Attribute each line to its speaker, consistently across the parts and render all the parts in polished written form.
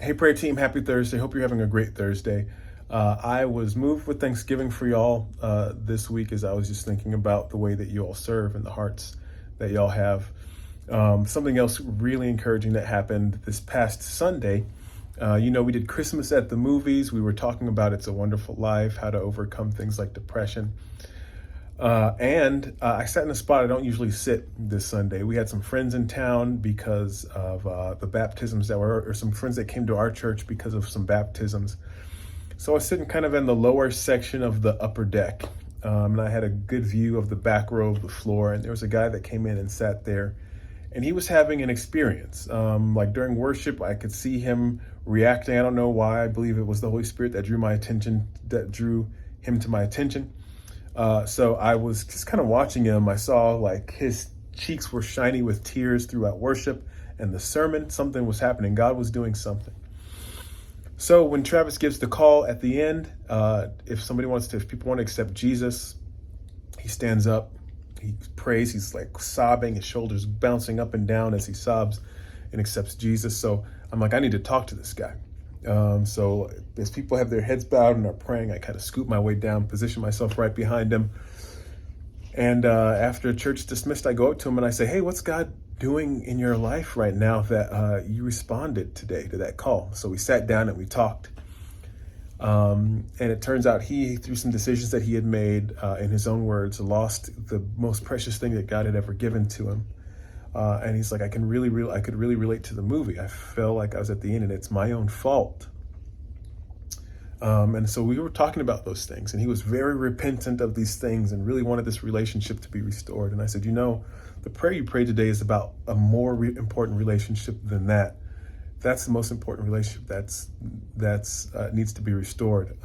Speaker 1: Hey, prayer team, happy Thursday. Hope you're having a great Thursday. I was moved with Thanksgiving for y'all this week as I was just thinking about the way that you all serve and the hearts that y'all have. Something else really encouraging that happened this past Sunday. We did Christmas at the movies. We were talking about It's a Wonderful Life, how to overcome things like depression. And I sat in a spot I don't usually sit this Sunday. We had some friends in town because of the baptisms or some friends that came to our church because of some baptisms. So I was sitting kind of in the lower section of the upper deck. And I had a good view of the back row of the floor. And there was a guy that came in and sat there. And he was having an experience. Like during worship, I could see him reacting. I don't know why. I believe it was the Holy Spirit that drew him to my attention. So I was just kind of watching him. I saw like his cheeks were shiny with tears throughout worship and the sermon. Something was happening. God was doing something. So when Travis gives the call at the end, if people want to accept Jesus, he stands up, he prays, he's like sobbing, his shoulders bouncing up and down as he sobs and accepts Jesus. So I'm like, I need to talk to this guy. So as people have their heads bowed and are praying, I kind of scoop my way down, position myself right behind him. And after church dismissed, I go up to him and I say, hey, what's God doing in your life right now that you responded today to that call? So we sat down and we talked. And it turns out he, through some decisions that he had made, in his own words, lost the most precious thing that God had ever given to him. And he's like, I could really relate to the movie. I felt like I was at the end and it's my own fault. And so we were talking about those things and he was very repentant of these things and really wanted this relationship to be restored. And I said, the prayer you prayed today is about a more important relationship than that. That's the most important relationship that's needs to be restored.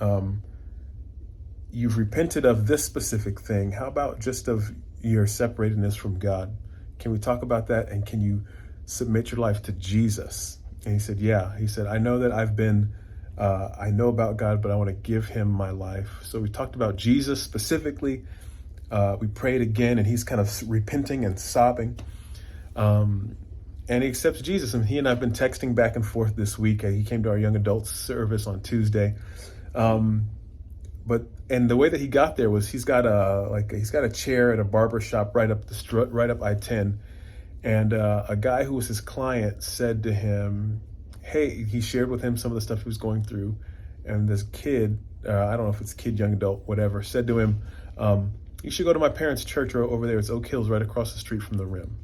Speaker 1: You've repented of this specific thing. How about just of your separatedness from God? Can we talk about that? And can you submit your life to Jesus? And he said, yeah. He said, I know that I know about God, but I want to give him my life. So we talked about Jesus specifically. We prayed again and he's kind of repenting and sobbing. And he accepts Jesus. And he and I have been texting back and forth this week. He came to our young adults service on Tuesday. And the way that he got there was he's got a chair at a barber shop right up I-10, and a guy who was his client said to him, "Hey," he shared with him some of the stuff he was going through, and this kid, I don't know if it's kid, young adult, whatever, said to him, "You should go to my parents' church over there. It's Oak Hills, right across the street from the Rim."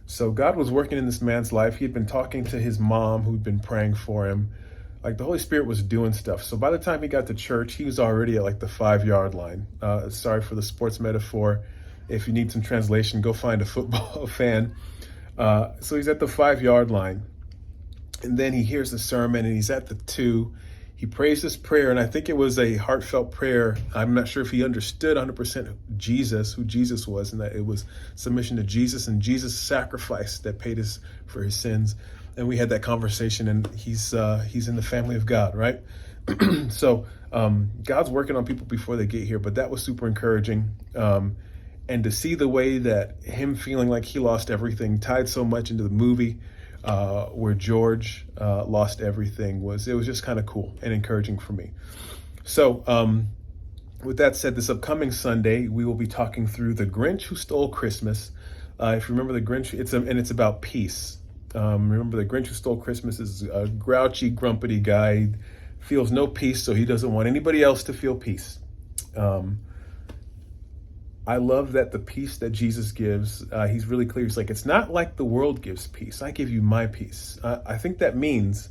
Speaker 1: So God was working in this man's life. He had been talking to his mom, who'd been praying for him. Like the Holy Spirit was doing stuff. So by the time he got to church, he was already at like the 5-yard line. Sorry for the sports metaphor. If you need some translation, go find a football fan. So he's at the 5-yard line. And then he hears the sermon and he's at the 2. He prays this prayer, and I think it was a heartfelt prayer. I'm not sure if he understood 100% who Jesus was, and that it was submission to Jesus and Jesus' sacrifice that paid for his sins. And we had that conversation, and he's in the family of God, right? So God's working on people before they get here, but that was super encouraging. And to see the way that him feeling like he lost everything tied so much into the movie where George lost everything it was just kind of cool and encouraging for me. So with that said, this upcoming Sunday, we will be talking through The Grinch Who Stole Christmas. If you remember The Grinch, it's about peace. Remember, The Grinch Who Stole Christmas is a grouchy, grumpy guy. He feels no peace, so he doesn't want anybody else to feel peace. I love that the peace that Jesus gives, he's really clear. He's like, it's not like the world gives peace. I give you my peace. I think that means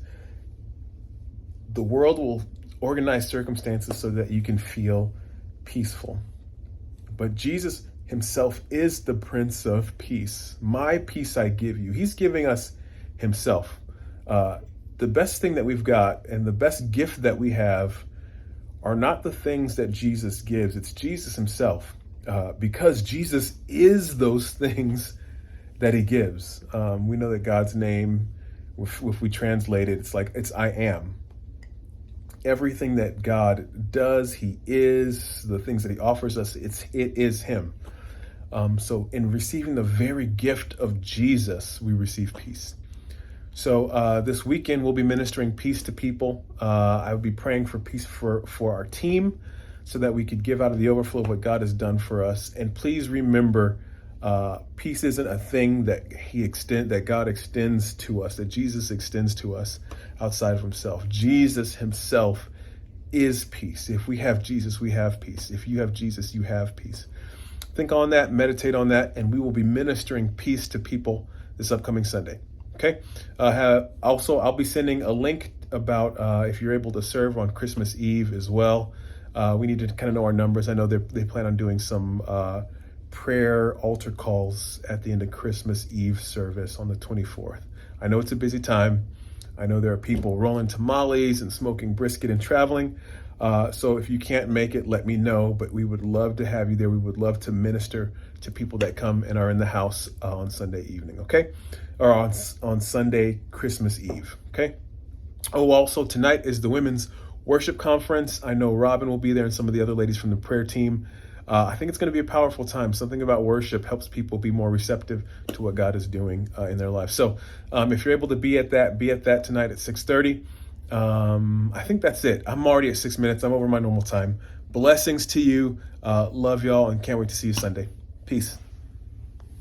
Speaker 1: the world will organize circumstances so that you can feel peaceful. But Jesus himself is the Prince of Peace. My peace I give you. He's giving us himself. The best thing that we've got and the best gift that we have are not the things that Jesus gives. It's Jesus himself. Because Jesus is those things that he gives. We know that God's name, if we translate it, it's I am. Everything that God does, he is. The things that he offers us, it is him. So in receiving the very gift of Jesus, we receive peace. So this weekend we'll be ministering peace to people. I will be praying for peace for our team, so that we could give out of the overflow of what God has done for us. And please remember, peace isn't a thing that God extends to us, that Jesus extends to us outside of himself. Jesus himself is peace. If we have Jesus, we have peace. If you have Jesus, you have peace. Think on that, meditate on that, and we will be ministering peace to people this upcoming Sunday. Okay. Also, I'll be sending a link about if you're able to serve on Christmas Eve as well. We need to kind of know our numbers. I know they plan on doing some prayer altar calls at the end of Christmas Eve service on the 24th. I know it's a busy time. I know there are people rolling tamales and smoking brisket and traveling. So if you can't make it, let me know. But we would love to have you there. We would love to minister to people that come and are in the house on Sunday evening, okay? Or on Sunday, Christmas Eve, okay? Oh, also tonight is the Women's Worship Conference. I know Robin will be there and some of the other ladies from the prayer team. I think it's going to be a powerful time. Something about worship helps people be more receptive to what God is doing in their lives. So if you're able to be at that tonight at 6:30. I think that's it. I'm already at 6 minutes. I'm over my normal time. Blessings to you. Love y'all and can't wait to see you Sunday. Peace.